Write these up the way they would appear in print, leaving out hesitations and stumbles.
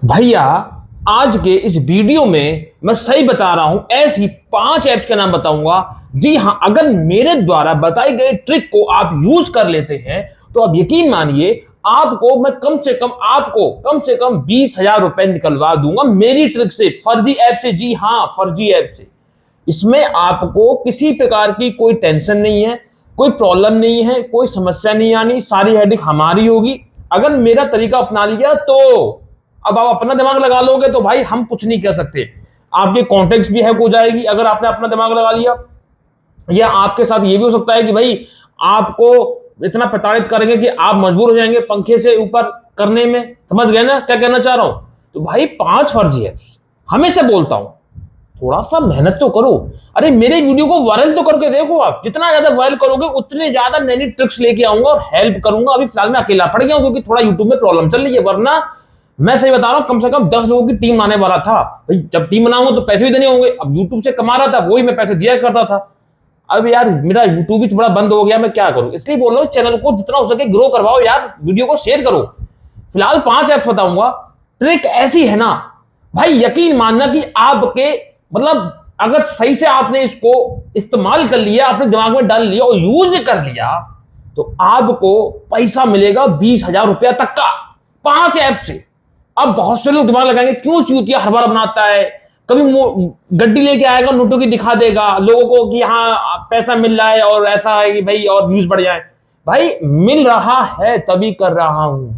भैया आज के इस वीडियो में मैं सही बता रहा हूं, ऐसी 5 ऐप्स के नाम बताऊंगा। जी हां, अगर मेरे द्वारा बताई गई ट्रिक को आप यूज कर लेते हैं तो आप यकीन मानिए मैं कम से कम 20,000 रुपए निकलवा दूंगा मेरी ट्रिक से, फर्जी ऐप से। जी हां, फर्जी ऐप से। इसमें आपको किसी प्रकार की कोई टेंशन नहीं है, कोई प्रॉब्लम नहीं है, कोई समस्या नहीं आनी, सारी हेडेक हमारी होगी। अगर मेरा तरीका अपना लिया तो अब आप अपना दिमाग लगा लोगे तो भाई हम कुछ नहीं कर सकते। आपके कॉन्टेक्ट भी हैक हो जाएगी अगर आपने अपना दिमाग लगा लिया। या आपके साथ ये भी हो सकता है कि भाई आपको इतना प्रताड़ित करेंगे कि आप मजबूर हो जाएंगे पंखे से ऊपर करने में। समझ गए ना क्या कहना चाह रहा हूं? तो भाई 5 फर्जी है, हमेशा बोलता हूं थोड़ा सा मेहनत तो करो। अरे मेरे वीडियो को वायरल तो करके देखो। आप जितना ज्यादा वायरल करोगे उतने ज्यादा नई नई ट्रिक्स लेके आऊंगा और हेल्प करूंगा। अभी फिलहाल मैं अकेला पड़ गया हूं क्योंकि थोड़ा यूट्यूब में प्रॉब्लम चल रही है, वरना मैं सही बता रहा हूं कम से कम 10 लोगों की टीम आने वाला था। भाई जब टीम बनाऊंगा तो पैसे भी देने होंगे। अब यूट्यूब से कमा रहा था, वही मैं पैसे दिया करता था। अब यार मेरा यूट्यूब भी थोड़ा बंद हो गया, मैं क्या करूं? इसलिए बोल रहा हूं चैनल को जितना हो सके ग्रो करवाओ यार, वीडियो को शेयर करो। फिलहाल 5 ऐप्स बताऊंगा, ट्रिक ऐसी है ना भाई, यकीन मानना कि आपके मतलब अगर सही से आपने इसको इस्तेमाल कर लिया, अपने दिमाग में डाल लिया और यूज कर लिया तो आपको पैसा मिलेगा 20,000 रुपया तक का 5 ऐप से। अब बहुत से लोग दिमाग लगाएंगे क्यों चूतिया हर बार बनाता है, कभी गड्डी लेके आएगा, नोटों की दिखा देगा लोगों को कि हाँ पैसा मिल रहा है और ऐसा है कि भाई और व्यूज बढ़ जाए। भाई मिल रहा है तभी कर रहा हूं,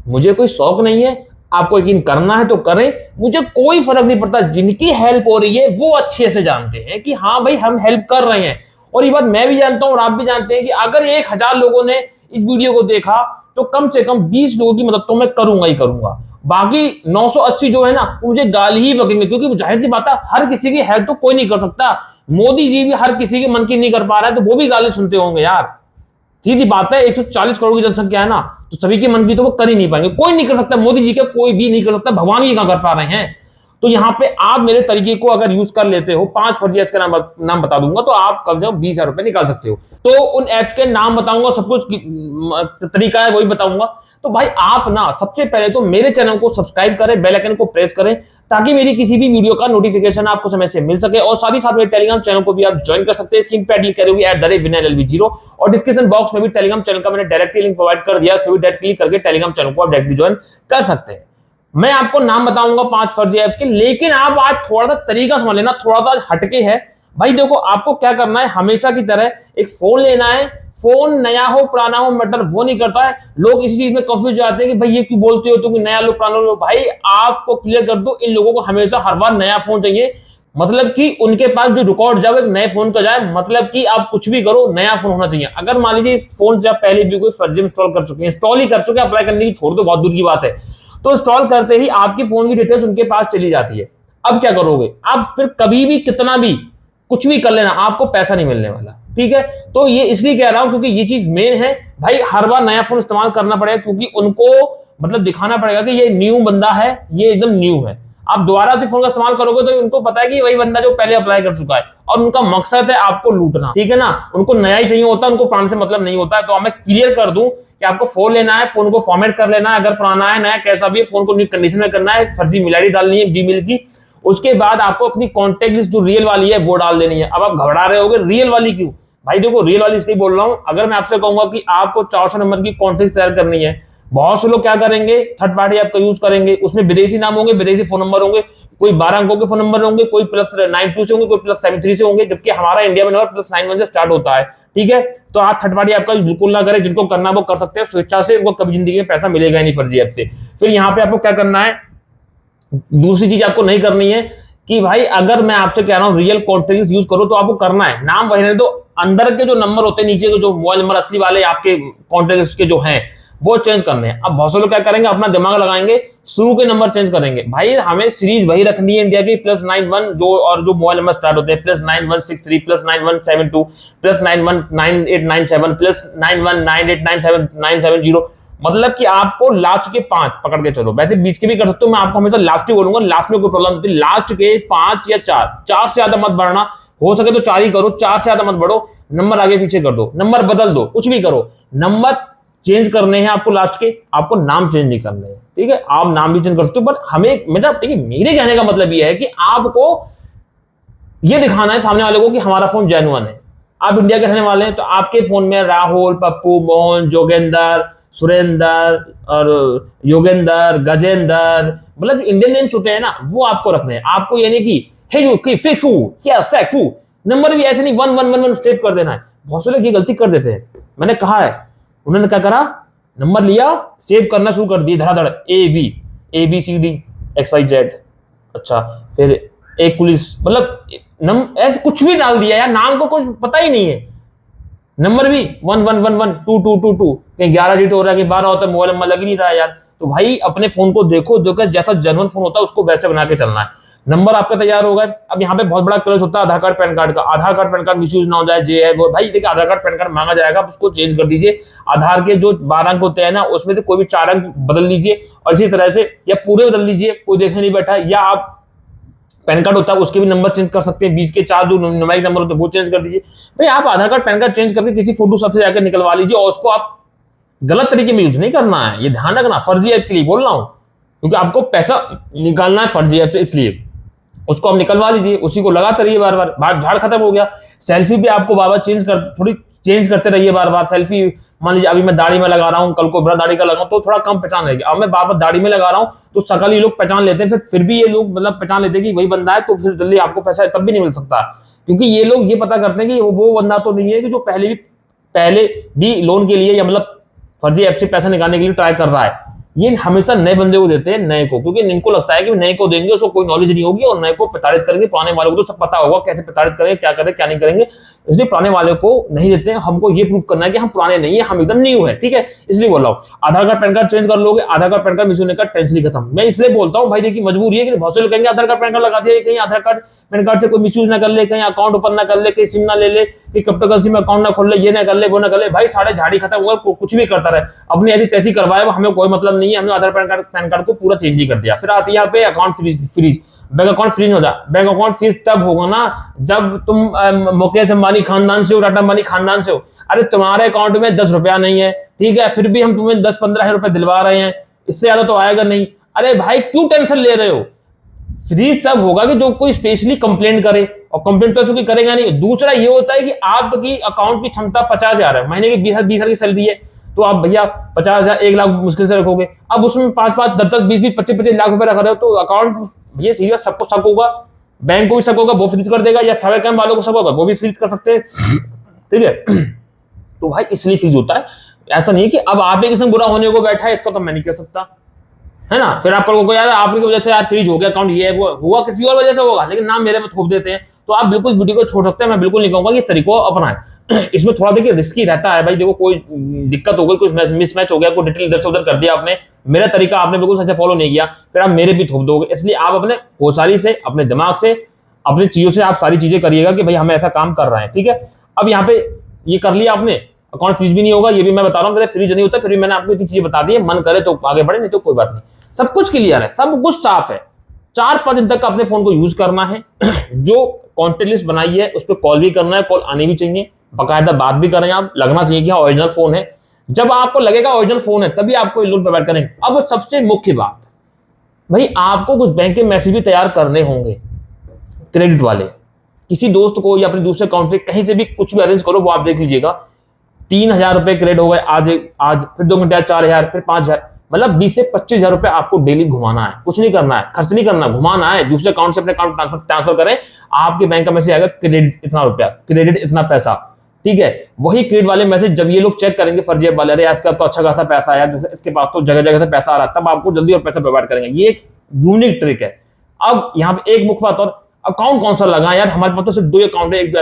मुझे कोई शौक नहीं है। आपको यकीन करना है तो करें, मुझे कोई फर्क नहीं पड़ता। जिनकी हेल्प हो रही है वो अच्छे से जानते हैं कि हाँ भाई हम हेल्प कर रहे हैं। और ये बात मैं भी जानता हूं और आप भी जानते हैं कि अगर 1,000 लोगों ने इस वीडियो को देखा तो कम से कम 20 लोगों की मदद तो मैं करूंगा ही करूंगा। बाकी 980 जो है ना मुझे गाली ही बकेंगे, क्योंकि जाहिर सी बात है हर किसी की हेल्प तो कोई नहीं कर सकता। मोदी जी भी हर किसी के मन की नहीं कर पा रहा है तो वो भी गाली सुनते होंगे यार। सीधी बात है, 140 करोड़ की जनसंख्या है ना, तो सभी की मन की तो वो कर ही नहीं पाएंगे। कोई नहीं कर सकता, मोदी जी का कोई भी नहीं कर सकता, भगवान ही कहां कर पा रहे हैं। तो यहां पे आप मेरे तरीके को अगर यूज कर लेते हो, 5 फर्जी ऐप्स का नाम बता दूंगा तो आप कम से कम 20,000 रुपए निकाल सकते हो। तो उन ऐप्स के नाम बताऊंगा, सब कुछ तरीका है वही बताऊंगा। तो भाई आप ना सबसे पहले तो मेरे चैनल को सब्सक्राइब करें, बेल आइकन को प्रेस करें ताकि मेरी किसी भी वीडियो का नोटिफिकेशन आपको समय से मिल सके। और साथ ही साथ मेरे टेलीग्राम चैनल को भी आप ज्वाइन कर सकते हैं, स्क्रीन पे क्लिक करोगे @vinylLV0 और डिस्क्रिप्शन बॉक्स में भी टेलीग्राम चैनल का मैंने डायरेक्टली लिंक प्रोवाइड कर दिया, उस पर भी डायरेक्ट क्लिक करके टेलीग्राम चैनल को आप डायरेक्टली ज्वाइन कर सकते हैं। मैं आपको नाम बताऊंगा 5 फर्जी ऐप्स के, लेकिन आप आज थोड़ा सा तरीका समझ लेना, थोड़ा सा हटके है। भाई देखो आपको क्या करना है, हमेशा की तरह एक फोन लेना है। फोन नया हो पुराना हो मैटर वो नहीं करता है। लोग इसी चीज में कंफ्यूज जाते हैं कि भाई ये क्यों बोलते हो तुम नया लो पुराना लो। भाई आपको क्लियर कर दो, इन लोगों को हमेशा हर बार नया फोन चाहिए, मतलब कि उनके पास जो रिकॉर्ड जाए नए फोन का जाए। मतलब कि आप कुछ भी करो नया फोन होना चाहिए। अगर मान लीजिए इस फोन से आप पहले भी कोई फर्जी इंस्टॉल कर चुके हैं, इंस्टॉल ही कर चुके हैं, अप्लाई करने की छोड़ दो, बहुत दूर की बात है, तो इंस्टॉल करते ही आपकी फोन की डिटेल्स उनके पास चली जाती है। अब क्या करोगे आप? फिर कभी भी कितना भी कुछ भी कर लेना, आपको पैसा नहीं मिलने वाला। ठीक है, तो ये इसलिए कह रहा हूं क्योंकि ये चीज मेन है। भाई हर बार नया फोन इस्तेमाल करना पड़ेगा क्योंकि उनको मतलब दिखाना पड़ेगा कि ये न्यू बंदा है, ये एकदम न्यू है। आप दोबारा अपने फोन का इस्तेमाल करोगे तो उनको पता है कि वही बंदा जो पहले अप्लाई कर चुका है और उनका मकसद है आपको लूटना। ठीक है ना, उनको नया ही चाहिए होता है, उनको पुराने से मतलब नहीं होता है। तो मैं क्लियर कर दूं कि आपको फोन लेना है, फोन को फॉर्मेट कर लेना है, अगर पुराना है नया कैसा भी है, फोन को न्यू कंडीशन में करना है, फर्जी मेल आईडी डालनी है जीमेल की। उसके बाद आपको अपनी कॉन्टेक्ट लिस्ट जो रियल वाली है वो डाल देनी है। अब आप घबरा रहे होगे रियल वाली क्यों? भाई देखो रियल वाली इसलिए बोल रहा हूं, अगर मैं आपसे कहूंगा कि आपको 400 नंबर की कॉन्टेक्ट तैयार करनी है, बहुत से लोग क्या करेंगे थर्ड पार्टी ऐप का यूज करेंगे, उसमें विदेशी नाम होंगे, विदेशी फोन नंबर होंगे, कोई 12 अंकों के फोन नंबर होंगे, कोई +92 से होंगे, कोई +73 से होंगे, जबकि हमारा इंडिया में नंबर +91 से स्टार्ट होता है। ठीक है, तो आप थर्ड पार्टी ऐप का बिल्कुल ना करें, जिनको करना वो कर सकते हैं स्वेच्छा से, उनको कभी जिंदगी में पैसा मिलेगा नहीं फर्जी ऐप से। फिर यहाँ पे आपको क्या करना है, दूसरी चीज आपको नहीं करनी है कि भाई अगर मैं आपसे कह रहा हूं रियल कॉन्टेक्ट यूज करो तो आपको करना है नाम वही रहने दो, अंदर के जो नंबर होते हैं नीचे के जो मोबाइल नंबर असली वाले आपके कॉन्टेक्ट के जो हैं वो चेंज करने हैं। अब बहुत से लोग क्या करेंगे, अपना दिमाग लगाएंगे, शुरू के नंबर चेंज करेंगे। भाई हमें सीरीज वही रखनी है इंडिया की +91 जो और जो मोबाइल नंबर स्टार्ट होते हैं +9163 +9172 +919897 +919897 मतलब कि आपको लास्ट के 5 पकड़ के चलो, वैसे बीच के भी कर सकते हो, मैं आपको हमेशा लास्ट ही बोलूंगा, लास्ट में कोई प्रॉब्लम नहीं। लास्ट के 5 या 4 से ज्यादा मत बढ़ना, हो सके तो 4 ही करो, 4 से ज्यादा मत बढ़ो। नंबर आगे पीछे कर दो, नंबर बदल दो, कुछ भी करो, नंबर चेंज करने हैं आपको लास्ट के, आपको नाम चेंज नहीं करने हैं। ठीक है, आप नाम भी चेंज कर सकते हो, बट हमें मतलब देखिए मेरे कहने का मतलब ये है कि आपको ये दिखाना है सामने वाले को कि हमारा फोन जेन्युइन है। आप इंडिया के रहने वाले हैं तो आपके फोन में राहुल, पप्पू, मोहन, जोगेंदर, सुरेंदर और योगेंदर, गजेंदर, मतलब इंडियन नेम्स होते हैं ना, वो आपको रखने हैं। आपको ये नहीं कि हे यू की फेकू क्या सेकू, नंबर भी ऐसे नहीं 1111 सेव कर देना है। बहुत से लोग ये गलती कर देते हैं, मैंने कहा है। उन्होंने क्या करा, नंबर लिया, सेव करना शुरू कर दिए धड़ाधड़, ABCD XYZ, अच्छा फिर एक पुलिस, मतलब ऐसे कुछ भी डाल दिया यार, नाम को कुछ पता ही नहीं है। नंबर भी 11112222, कहीं 11 डिजिट हो रहा है, कहीं 12 होता है, मोबाइल नंबर लग ही नहीं रहा है यार। तो भाई अपने फोन को देखो, जैसा जेन्युइन फोन होता है उसको वैसे बना के चलना है। नंबर आपका तैयार होगा। अब यहाँ पे बहुत बड़ा क्लोज होता है आधार कार्ड पैन कार्ड का। आधार कार्ड पैन कार्ड मिसयूज ना हो जाए, जे है वो भाई देखिए, आधार कार्ड पैन कार्ड मांगा जाएगा, उसको चेंज कर दीजिए। आधार के जो 12 अंक होते हैं ना, उसमें से कोई भी 4 अंक बदल लीजिए, और इसी तरह से या पूरे बदल लीजिए, कोई देखने नहीं बैठा। या आप पैन कार्ड होता है उसके भी नंबर चेंज कर सकते हैं, बीच के 4 जो न्यूमेरिक नंबर होते हैं वो चेंज कर दीजिए। भाई आप आधार कार्ड पैन कार्ड चेंज करके किसी फोटो सबसे जाकर निकलवा लीजिए, और उसको आप गलत तरीके में यूज नहीं करना है, ये ध्यान रखना। फर्जी ऐप के लिए बोल रहा हूं, क्योंकि आपको पैसा निकालना है फर्जी ऐप से, इसलिए उसको आप निकलवा लीजिए, उसी को लगाते रहिए बार बार, बात झाड़ खत्म हो गया। सेल्फी भी आपको बार बार थोड़ी चेंज करते रहिए बार बार। सेल्फी मान लीजिए अभी मैं दाढ़ी में लगा रहा हूं, कल को बड़ा दाढ़ी का लगाऊं तो थोड़ा कम पहचान रहेगी। अब मैं बार बार दाढ़ी में लगा रहा हूं तो सकल ही लोग पहचान लेते हैं, फिर भी ये लोग मतलब पहचान लेते हैं कि वही बंदा है, तो फिर जल्दी आपको पैसा तब भी नहीं मिल सकता, क्योंकि ये लोग ये पता करते हैं कि वो बंदा तो नहीं है कि जो पहले भी लोन के लिए या मतलब फर्जी ऐप से पैसा निकालने के लिए ट्राई कर रहा है। ये हमेशा नए बंदे को देते हैं, नए को, क्योंकि इनको लगता है कि नए को देंगे उसको कोई नॉलेज नहीं होगी और नए को प्रताड़ित करेंगे। पुराने वालों को तो सब पता होगा कैसे प्रताड़ित करेंगे, क्या करें क्या नहीं करेंगे, इसलिए पुराने वाले को नहीं देते हैं। हमको ये प्रूव करना है कि हम पुराने नहीं है, हम एकदम न्यू है, ठीक है, इसलिए बोल रहा हूँ। आधार कार्ड पैन कार्ड चेंज कर लोगे, आधार कार्ड पैन कार्ड मिस होने का टेंशन ही खत्म। मैं इसलिए बोलता हूँ भाई, देखिए मजबूरी है कि बहुत से लोग कहेंगे आधार कार्ड पैन कार्ड लगा दिया, कहीं आधार कार्ड पैन कार्ड से कोई मिसयूज ना कर ले, कहीं अकाउंट ओपन ना कर ले, कहीं सिम ना ले ले, कि कब तक सिम अकाउंट ना खोल ले, ये ना कर ले वो ना कर ले। भाई साढ़े झाड़ी खत्म हुआ, कुछ भी करता रहे, अपनी यदि तैसी करवाए, हमें कोई मतलब नहीं है। हमने आधार पैन कार्ड को पूरा चेंज ही कर दिया। फिर आती है यहाँ पे account freeze. Bank account freeze हो जाए, बैंक अकाउंट फ्रीज तब होगा ना जब तुम मुकेश अंबानी खानदान से हो, टाटा अंबानी खानदान से हो। अरे तुम्हारे अकाउंट में 10 रुपया नहीं है, ठीक है, फिर भी हम तुम्हें 10-15 रुपए दिलवा रहे हैं, इससे ज्यादा तो आएगा नहीं। अरे भाई क्यों टेंशन ले रहे हो? फ्रीज तब होगा कि जो कोई स्पेशली कंप्लेंट करे, और कंप्लेंट तो कोई करेगा नहीं। दूसरा ये होता है कि आपकी अकाउंट की क्षमता 50,000 है, महीने की 20,000 की सैलरी है, तो आप भैया 50,000 1 लाख मुश्किल से रखोगे। अब उसमें 5-5 10-10 20-20 25-25 लाख रुपए रख रहे हो, तो अकाउंट ये सीरियस सबको शक होगा, बैंक को भी शक होगा, वो फ्रीज कर देगा, या साइबर क्राइम वालों को शक होगा, वो भी फ्रीज कर सकते हैं, ठीक है। तो भाई इसलिए फ्रीज होता है। ऐसा नहीं है कि अब आप एक बुरा होने को बैठा है, इसका तो मैं नहीं कह सकता, है ना। फिर आप कहोगे यार आपकी वजह से यार फ्रीज हो गया अकाउंट, ये वो हुआ किसी और वजह से होगा, लेकिन नाम मेरे में थोप देते हैं। तो आप बिल्कुल वीडियो को छोड़ सकते हैं, मैं बिल्कुल नहीं कहूंगा कि तरीकों अपनाएं। इसमें थोड़ा देखिए रिस्की रहता है भाई। देखो कोई दिक्कत हो गई, कुछ मिसमैच हो गया, कोई डिटेल इधर से उधर कर दिया आपने, मेरा तरीका आपने बिल्कुल सही से फॉलो नहीं किया, फिर आप मेरे भी थोप दोगे। इसलिए आप अपने होशियारी से, अपने दिमाग से, अपनी चीजों से आप सारी चीजें करिएगा कि भाई हम ऐसा काम कर रहे हैं, ठीक है। अब यहाँ पे ये कर लिया आपने, अकाउंट फ्रीज भी नहीं होगा, ये भी मैं बता रहा हूँ, फ्रीज नहीं होता, फिर भी मैंने आपको इतनी चीजें बता दी है। मन करे तो आगे बढ़े, नहीं तो कोई बात नहीं, सब कुछ क्लियर है, सब कुछ साफ है। 4-5 दिन तक अपने फोन को यूज करना है। जो कॉन्टेक्ट लिस्ट बनाई है उस पर कॉल भी करना है, कॉल आनी भी चाहिए, बाकायदा बात भी करें आप, लगना चाहिए कि हाँ ओरिजिनल फोन है। जब आपको लगेगा ओरिजिनल फोन है तभी आपको लोन प्रोवाइड करेंगे। अब सबसे मुख्य बात भाई, आपको कुछ बैंक के मैसेज भी तैयार करने होंगे, क्रेडिट वाले। किसी दोस्त को या अपने दूसरे अकाउंट से कहीं से भी कुछ भी अरेंज करो, वो आप देख लीजिएगा। 3,000 रुपए क्रेडिट हो गए आज, फिर 2 घंटे 4,000, फिर 5,000, मतलब 20 से 25,000 रुपए आपको डेली घुमाना है। कुछ नहीं करना है, खर्च नहीं करना, घुमाना है। दूसरे अकाउंट से अपने अकाउंट ट्रांसफर करें, आपके बैंक का मैसेज आएगा क्रेडिट इतना रुपया, क्रेडिट इतना पैसा, ठीक है। वही क्रेडिट वाले मैसेज जब ये लोग चेक करेंगे फर्जी ऐप वाले, अरे इसका तो अच्छा खासा पैसा है, इसके पास तो जगह जगह से पैसा आ रहा है, तब आपको जल्दी और पैसा प्रोवाइड करेंगे। ये एक यूनिक ट्रिक है। अब यहाँ पे एक मुख्य बात, और अकाउंट कौन सा लगाएं यार? हमारे पास तो सिर्फ 2 अकाउंट है, एक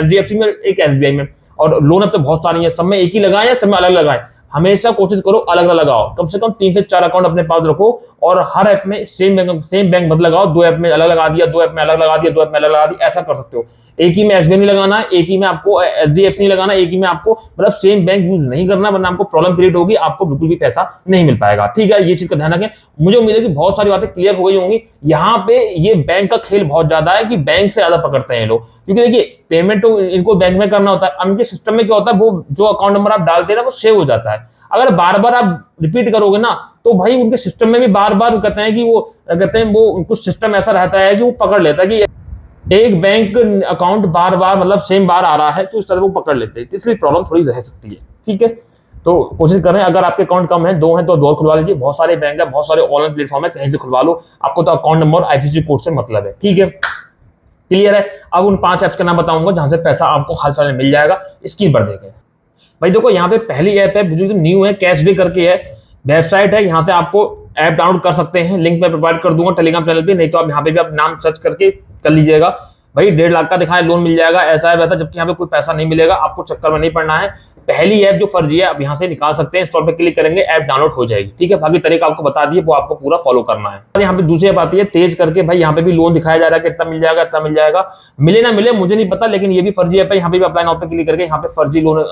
HDFC में, एक SBI में, और लोन अब तो बहुत सारी है। सब में एक ही लगाएं या सब में अलग लगाएं? हमेशा कोशिश करो अलग अलग लगाओ, कम से कम 3 से 4 अकाउंट अपने पास रखो, और हर ऐप में सेम बैंक मत लगाओ। 2 ऐप में अलग लगा दिया, 2 ऐप में अलग लगा दिया, 2 ऐप में अलग लगा दिया, ऐसा कर सकते हो। एक ही में SBI नहीं लगाना, एक ही में आपको HDFC नहीं लगाना, एक ही में आपको मतलब सेम बैंक यूज नहीं करना, वरना आपको प्रॉब्लम क्रिएट होगी, आपको बिल्कुल भी पैसा नहीं मिल पाएगा, ठीक है। ये चीज का ध्यान रखें। मुझे उम्मीद है कि बहुत सारी बातें क्लियर हो गई होंगी। यहाँ पे ये बैंक का खेल बहुत ज्यादा है कि बैंक से ज्यादा पकड़ते हैं ये लोग, क्योंकि देखिए पेमेंट तो इनको बैंक में करना होता है। उनके सिस्टम में क्या होता है, वो जो अकाउंट नंबर आप डालते हैं ना वो सेव हो जाता है। अगर बार बार आप रिपीट करोगे ना तो भाई उनके सिस्टम में भी बार बार कहते हैं कि वो कुछ सिस्टम ऐसा रहता है कि वो पकड़ लेता है कि एक बैंक अकाउंट बार बार मतलब सेम बार आ रहा है, तो इस तरह वो पकड़ लेते हैं, इसलिए प्रॉब्लम थोड़ी रह सकती है। ठीक है, तो कोशिश करें, अगर आपके अकाउंट कम है, 2 हैं तो 2 खुलवा लीजिए। बहुत सारे बैंक है, बहुत सारे ऑनलाइन प्लेटफॉर्म है, कहीं से खुलवा लो, आपको तो अकाउंट नंबर आईएफएससी कोड से मतलब है। ठीक है, क्लियर है। अब उन 5 ऐप्स का नाम बताऊंगा जहां से पैसा आपको हाल फिलहाल में मिल जाएगा। स्क्रीन पर देखें भाई, देखो यहाँ पे पहली ऐप है जो न्यू है, कैशबे करके है, वेबसाइट है, यहाँ से आपको ऐप डाउनलोड कर सकते हैं। लिंक मैं प्रोवाइड कर दूंगा टेलीग्राम चैनल पे, नहीं तो आप यहाँ पे भी आप नाम सर्च करके कर लीजिएगा। भाई 1.5 लाख का दिखाए लोन मिल जाएगा, ऐसा है वैसा, जबकि यहाँ पे कोई पैसा नहीं मिलेगा, आपको चक्कर में नहीं पड़ना है। पहली ऐप जो फर्जी है, आप यहाँ से निकाल सकते हैं, इंस्टॉल पे क्लिक करेंगे, ऐप डाउनलोड हो जाएगी। ठीक है, बाकी तरीका आपको बता दिए, वो आपको पूरा फॉलो करना है। यहाँ पे दूसरी ऐप आती है तेज करके, भाई यहाँ पे भी लोन दिखाया जा रहा है कि इतना मिल जाएगा, इतना मिल जाएगा, मिले ना मिले मुझे नहीं पता, लेकिन ये भी फर्जी ऐप है। यहाँ पे भी अप्लाई नाउ पे क्लिक करके यहाँ पे फर्जी लोन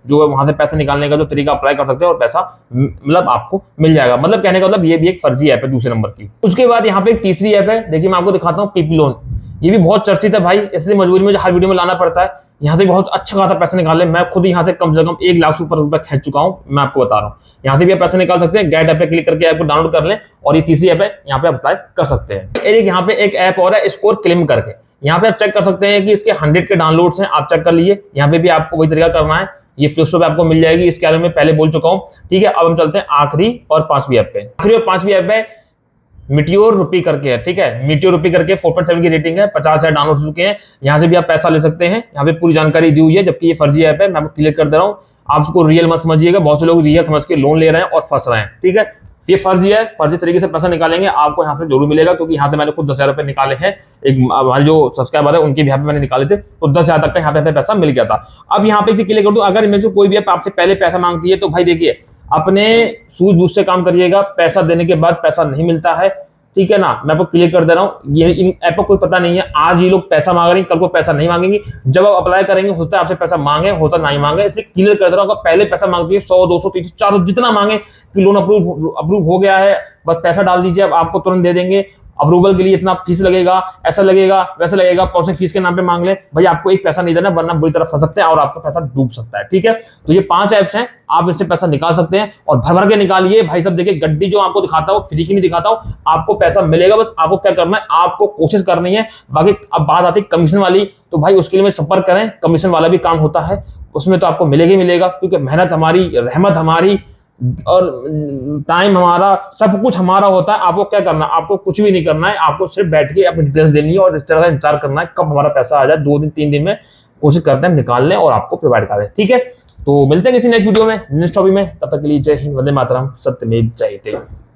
जो है वहां से पैसे निकालने का जो तरीका अप्लाई कर सकते हैं और पैसा मतलब आपको मिल जाएगा। मतलब कहने का मतलब ये भी एक फर्जी ऐप है दूसरे नंबर की। उसके बाद यहाँ पे एक तीसरी ऐप है, देखिए मैं आपको दिखाता हूँ, पीपी लोन। ये भी बहुत चर्चित है भाई, इसलिए मजबूरी में हर वीडियो में लाना पड़ता है। यहाँ से बहुत अच्छा खासा पैसा निकाल ले, मैं खुद यहाँ से कम से कम 1 लाख से ऊपर रुपए खींच चुका हूँ, मैं आपको बता रहा हूँ। यहाँ से भी आप पैसे निकाल सकते हैं, गेट ऐप पे क्लिक करके ऐप को डाउनलोड कर लें, और ये तीसरी ऐप है, यहाँ पे अप्लाई कर सकते हैं। एक यहाँ पे एक ऐप और है, स्कोर क्लेम करके, यहाँ पे आप चेक कर सकते हैं कि इसके 100 के डाउनलोड्स हैं, आप चेक कर लीजिए। यहाँ पे भी आपको वही तरीका करना है, ये प्ले स्टोर पे आपको मिल जाएगी, इसके बारे में पहले बोल चुका हूँ। ठीक है, अब हम चलते हैं आखिरी और 5वीं ऐप पे। आखिरी और 5वीं ऐप है मीटियोर रुपी करके है। ठीक है, मीटियोर रुपी करके 4.7 की रेटिंग है, 50,000 डाउनलोड हो चुके हैं। यहाँ से भी आप पैसा ले सकते हैं, यहाँ पे पूरी जानकारी दी हुई है, जबकि ये फर्जी ऐप है, मैं आपको क्लियर कर दे रहा हूँ। आप इसको रियल मत समझिएगा, बहुत से लोग रियल समझ के लोन ले रहे हैं और फंस रहे हैं। ठीक है, ये फर्जी है, फर्जी तरीके से पैसा निकालेंगे, आपको यहाँ से जरूर मिलेगा, क्योंकि यहाँ से मैंने खुद 10,000 रुपए निकाले हैं। एक हमारे जो सब्सक्राइबर है उनके भी यहाँ पे मैंने निकाले थे, तो 10,000 तक का यहाँ पे पैसा मिल गया था। अब यहाँ पे क्लियर कर दूं, अगर इनमें से कोई भी आपसे पहले पैसा मांगती है, तो भाई देखिए अपने सूझबूझ से काम करिएगा, पैसा देने के बाद पैसा नहीं मिलता है। ठीक है ना, मैं आपको क्लियर कर दे रहा हूँ, ये इन ऐप को कोई पता नहीं है, आज ये लोग पैसा मांग रहे हैं, कल को पैसा नहीं मांगेंगे। जब आप अप्लाई करेंगे होता है आपसे पैसा मांगे, होता नहीं मांगे, इसलिए क्लियर कर दे रहा हूँ। अगर पहले पैसा मांगती है 100, 200, 300, 400 जितना मांगे कि लोन अप्रूव हो गया है, बस पैसा डाल दीजिए, अब आपको तुरंत दे देंगे। अप्रूवल के लिए इतना फीस लगेगा, ऐसा लगेगा, वैसा लगेगा, प्रोसेसिंग फीस के नाम पे मांग ले, भाई आपको एक पैसा नहीं देना, वरना बुरी तरह फंस सकते हैं और आपका पैसा डूब सकता है। ठीक है, तो ये 5 ऐप्स हैं, आप इससे पैसा निकाल सकते हैं और भर भर के निकालिए भाई साहब। देखिए गड्डी जो आपको दिखाता हूँ फ्री की नहीं दिखाता हूँ, आपको पैसा मिलेगा, बस आपको क्या करना है, आपको कोशिश करनी है। बाकी अब बात आती है कमीशन वाली, तो भाई उसके लिए संपर्क करें, कमीशन वाला भी काम होता है, उसमें तो आपको मिलेगा ही मिलेगा, क्योंकि मेहनत हमारी, रहमत हमारी और टाइम हमारा, सब कुछ हमारा होता है। आपको क्या करना है, आपको कुछ भी नहीं करना है, आपको सिर्फ बैठ के अपनी डिटेल्स देनी है और इस तरह का इंतजार करना है कब हमारा पैसा आ जाए। 2 दिन 3 दिन में कोशिश करते हैं निकाल लें और आपको प्रोवाइड करें। ठीक है, तो मिलते हैं किसी नेक्स्ट वीडियो में, नेक्स्ट टॉपिक में, तब तक के लिए जय हिंद, वंदे मातरम, सत्यमेव जयते।